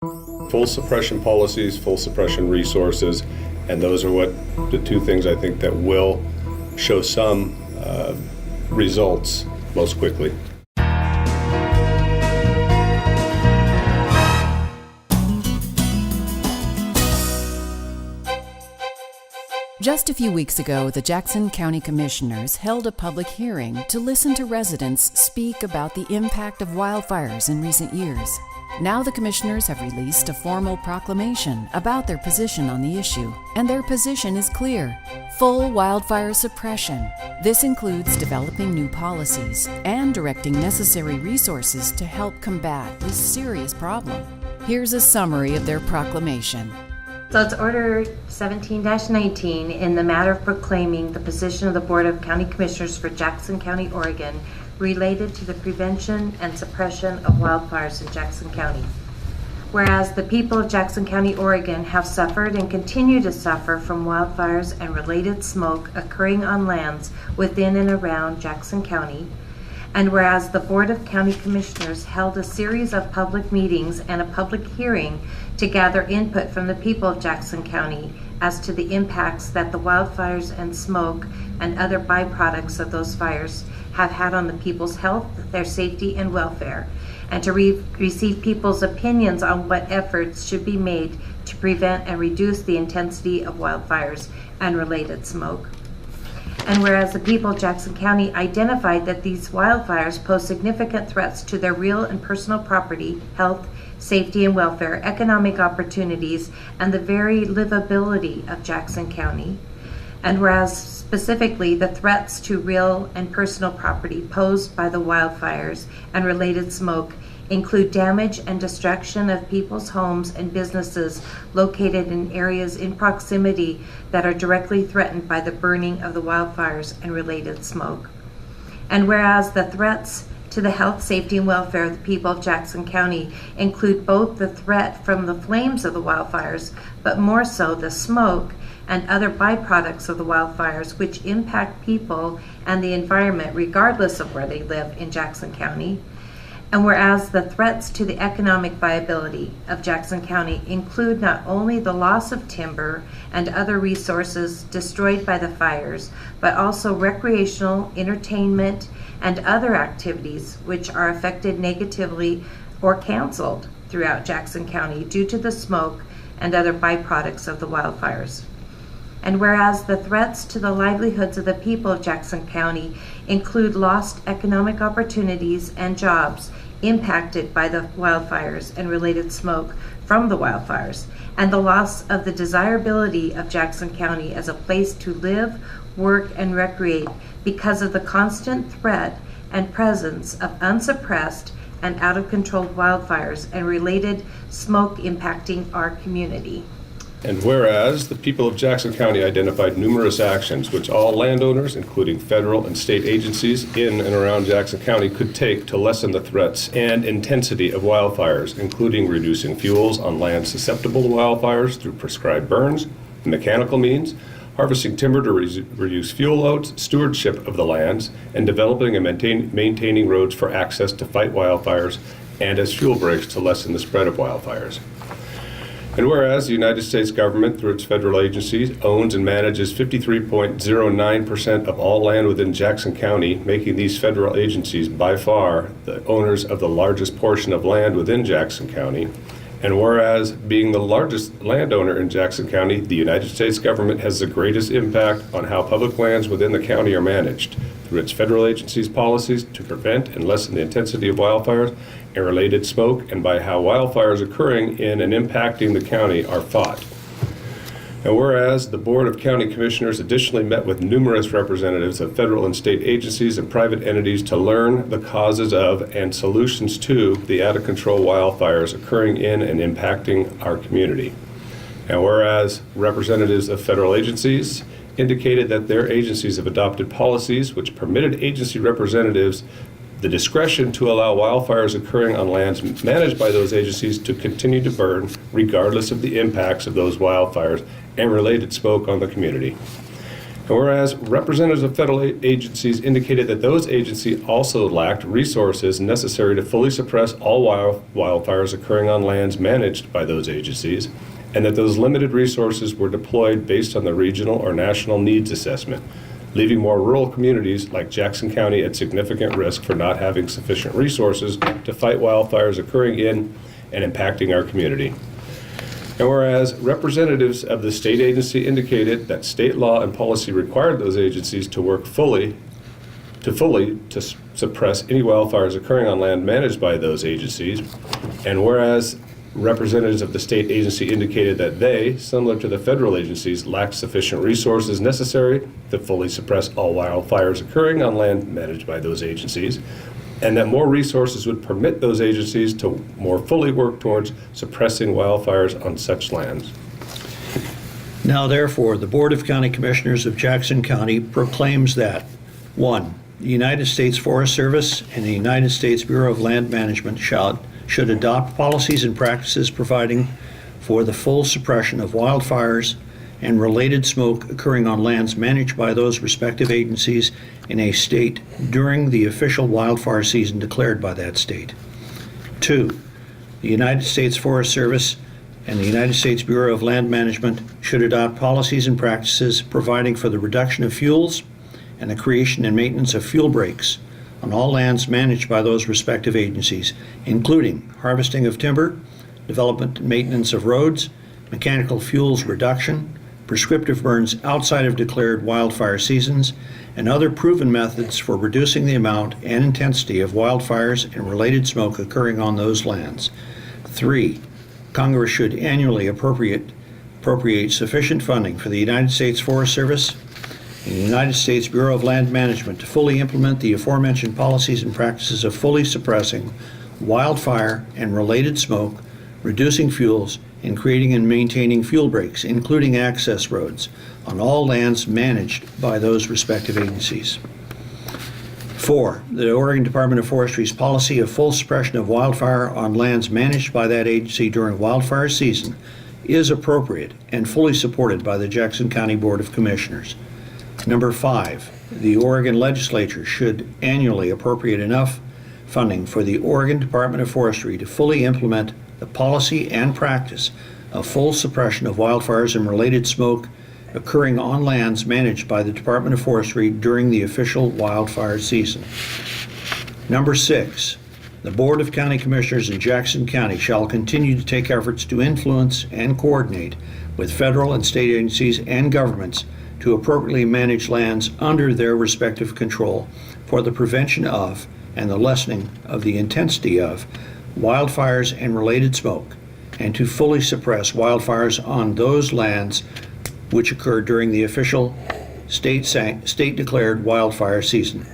Full suppression policies, full suppression resources, and those are what the two things I think that will show some results most quickly. Just a few weeks ago, the Jackson County Commissioners held a public hearing to listen to residents speak about the impact of wildfires in recent years. Now the commissioners have released a formal proclamation about their position on the issue, and their position is clear: full wildfire suppression. This includes developing new policies and directing necessary resources to help combat this serious problem. Here's a summary of their proclamation. So it's Order 17-19 in the matter of proclaiming the position of the Board of County Commissioners for Jackson County, Oregon, related to the prevention and suppression of wildfires in Jackson County. Whereas the people of Jackson County, Oregon have suffered and continue to suffer from wildfires and related smoke occurring on lands within and around Jackson County, and whereas the Board of County Commissioners held a series of public meetings and a public hearing to gather input from the people of Jackson County as to the impacts that the wildfires and smoke and other byproducts of those fires have had on the people's health, their safety, and welfare, and to receive people's opinions on what efforts should be made to prevent and reduce the intensity of wildfires and related smoke. And whereas the people of Jackson County identified that these wildfires pose significant threats to their real and personal property, health, safety and welfare, economic opportunities, and the very livability of Jackson County. And whereas specifically the threats to real and personal property posed by the wildfires and related smoke include damage and destruction of people's homes and businesses located in areas in proximity that are directly threatened by the burning of the wildfires and related smoke. And whereas the threats to the health, safety, and welfare of the people of Jackson County include both the threat from the flames of the wildfires, but more so the smoke and other byproducts of the wildfires, which impact people and the environment regardless of where they live in Jackson County. And whereas the threats to the economic viability of Jackson County include not only the loss of timber and other resources destroyed by the fires, but also recreational, entertainment, and other activities which are affected negatively or canceled throughout Jackson County due to the smoke and other byproducts of the wildfires. And whereas the threats to the livelihoods of the people of Jackson County include lost economic opportunities and jobs impacted by the wildfires and related smoke from the wildfires, and the loss of the desirability of Jackson County as a place to live, work, and recreate because of the constant threat and presence of unsuppressed and out-of-control wildfires and related smoke impacting our community. And whereas the people of Jackson County identified numerous actions which all landowners, including federal and state agencies in and around Jackson County, could take to lessen the threats and intensity of wildfires, including reducing fuels on land susceptible to wildfires through prescribed burns, mechanical means, harvesting timber to reduce fuel loads, stewardship of the lands, and developing and maintaining roads for access to fight wildfires and as fuel breaks to lessen the spread of wildfires. And whereas the United States government, through its federal agencies, owns and manages 53.09% of all land within Jackson County, making these federal agencies by far the owners of the largest portion of land within Jackson County. And whereas being the largest landowner in Jackson County, the United States government has the greatest impact on how public lands within the county are managed through its federal agencies' policies to prevent and lessen the intensity of wildfires and related smoke, and by how wildfires occurring in and impacting the county are fought. And whereas the Board of County Commissioners additionally met with numerous representatives of federal and state agencies and private entities to learn the causes of and solutions to the out-of-control wildfires occurring in and impacting our community. And whereas representatives of federal agencies indicated that their agencies have adopted policies which permitted agency representatives the discretion to allow wildfires occurring on lands managed by those agencies to continue to burn regardless of the impacts of those wildfires and related smoke on the community. Whereas representatives of federal agencies indicated that those agencies also lacked resources necessary to fully suppress all wildfires occurring on lands managed by those agencies, and that those limited resources were deployed based on the regional or national needs assessment, leaving more rural communities like Jackson County at significant risk for not having sufficient resources to fight wildfires occurring in and impacting our community. And whereas representatives of the state agency indicated that state law and policy required those agencies to work fully to suppress any wildfires occurring on land managed by those agencies, and whereas representatives of the state agency indicated that they, similar to the federal agencies, lacked sufficient resources necessary to fully suppress all wildfires occurring on land managed by those agencies, and that more resources would permit those agencies to more fully work towards suppressing wildfires on such lands. Now therefore, the Board of County Commissioners of Jackson County proclaims that 1. The United States Forest Service and the United States Bureau of Land Management should adopt policies and practices providing for the full suppression of wildfires and related smoke occurring on lands managed by those respective agencies in a state during the official wildfire season declared by that state. 2. The United States Forest Service and the United States Bureau of Land Management should adopt policies and practices providing for the reduction of fuels and the creation and maintenance of fuel breaks on all lands managed by those respective agencies, including harvesting of timber, development and maintenance of roads, mechanical fuels reduction, prescriptive burns outside of declared wildfire seasons, and other proven methods for reducing the amount and intensity of wildfires and related smoke occurring on those lands. 3. Congress should annually appropriate sufficient funding for the United States Forest Service and the United States Bureau of Land Management to fully implement the aforementioned policies and practices of fully suppressing wildfire and related smoke, reducing fuels, and creating and maintaining fuel breaks, including access roads, on all lands managed by those respective agencies. 4. The Oregon Department of Forestry's policy of full suppression of wildfire on lands managed by that agency during wildfire season is appropriate and fully supported by the Jackson County Board of Commissioners. 5. The Oregon Legislature should annually appropriate enough funding for the Oregon Department of Forestry to fully implement the policy and practice of full suppression of wildfires and related smoke occurring on lands managed by the Department of Forestry during the official wildfire season. 6. The Board of County Commissioners in Jackson County shall continue to take efforts to influence and coordinate with federal and state agencies and governments to appropriately manage lands under their respective control for the prevention of and the lessening of the intensity of wildfires and related smoke, and to fully suppress wildfires on those lands which occur during the official state-declared wildfire season,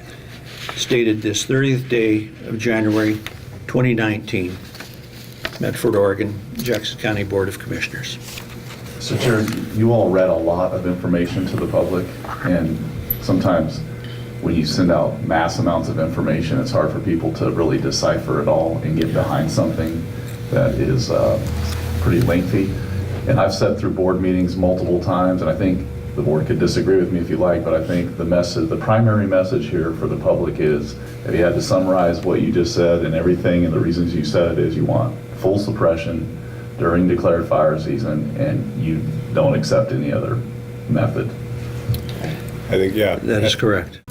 stated this 30th day of January 2019, Medford, Oregon, Jackson County Board of Commissioners. So, Chair, you all read a lot of information to the public, and sometimes when you send out mass amounts of information, it's hard for people to really decipher it all and get behind something that is pretty lengthy. And I've said through board meetings multiple times, and I think the board could disagree with me if you like, but I think the primary message here for the public is, if you had to summarize what you just said and everything and the reasons you said it, is you want full suppression during declared fire season, and you don't accept any other method. I think, yeah. That is correct.